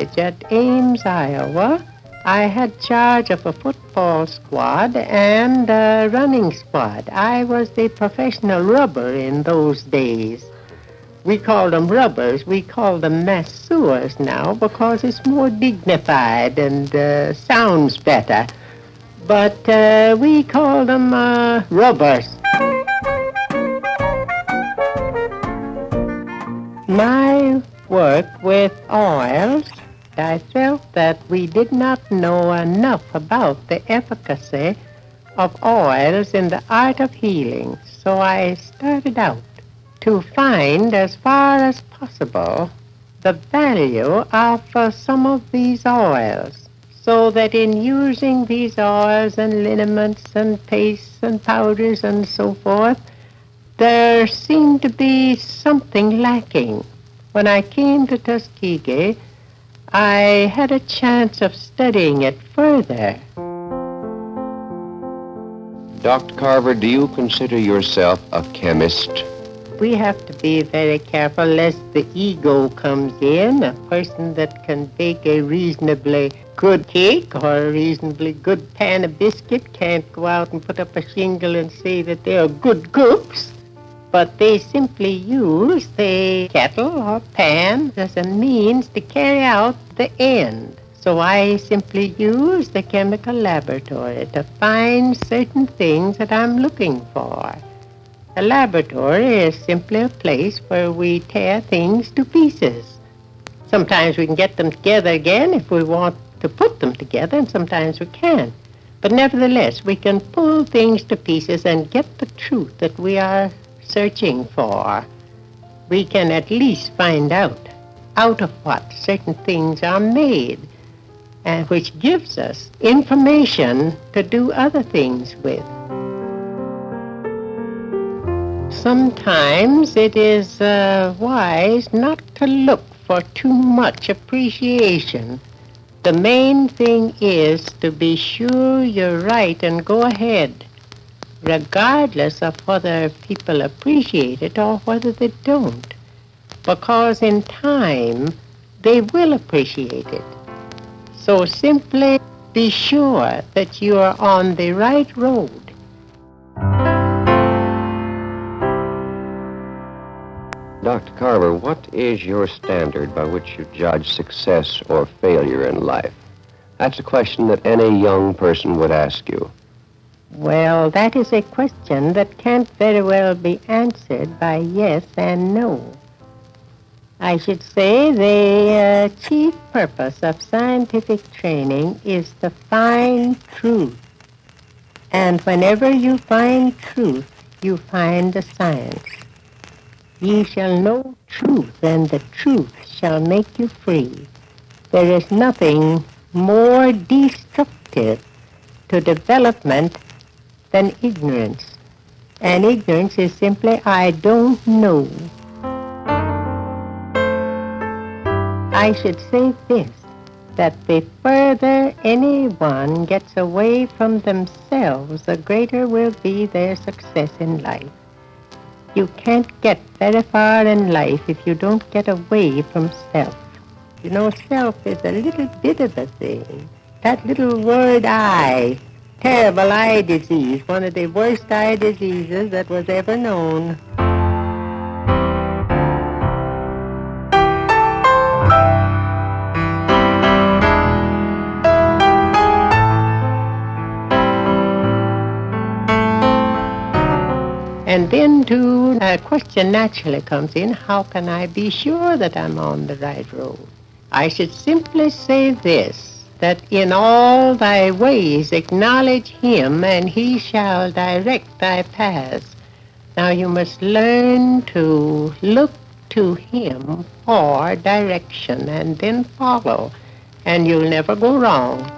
college at Ames, Iowa, I had charge of a football squad and a running squad. I was the professional rubber in those days. We called them rubbers. We call them masseurs now because it's more dignified and sounds better. But we call them rubbers. My work with oils, I felt that we did not know enough about the efficacy of oils in the art of healing. So I started out to find, as far as possible, the value of some of these oils, so that in using these oils and liniments and pastes and powders and so forth, there seemed to be something lacking. When I came to Tuskegee, I had a chance of studying it further. Dr. Carver, do you consider yourself a chemist? We have to be very careful lest the ego comes in. A person that can bake a reasonably good cake or a reasonably good pan of biscuit can't go out and put up a shingle and say that they are good cooks. But they simply use the kettle or pan as a means to carry out the end. So I simply use the chemical laboratory to find certain things that I'm looking for. A laboratory is simply a place where we tear things to pieces. Sometimes we can get them together again if we want to put them together, and sometimes we can't. But nevertheless, we can pull things to pieces and get the truth that we are searching for. We can at least find out of what certain things are made, and which gives us information to do other things with. Sometimes it is wise not to look for too much appreciation. The main thing is to be sure you're right and go ahead, regardless of whether people appreciate it or whether they don't, because in time they will appreciate it. So simply be sure that you are on the right road. Dr. Carver, what is your standard by which you judge success or failure in life? That's a question that any young person would ask you. Well, that is a question that can't very well be answered by yes and no. I should say the chief purpose of scientific training is to find truth. And whenever you find truth, you find the science. Ye shall know truth, and the truth shall make you free. There is nothing more destructive to development than ignorance. And ignorance is simply, I don't know. I should say this, that the further anyone gets away from themselves, the greater will be their success in life. You can't get very far in life if you don't get away from self. You know, self is a little bit of a thing. That little word I, terrible eye disease, one of the worst eye diseases that was ever known. And then too, a question naturally comes in, how can I be sure that I'm on the right road? I should simply say this, that in all thy ways acknowledge him, and he shall direct thy paths. Now you must learn to look to him for direction and then follow, and you'll never go wrong.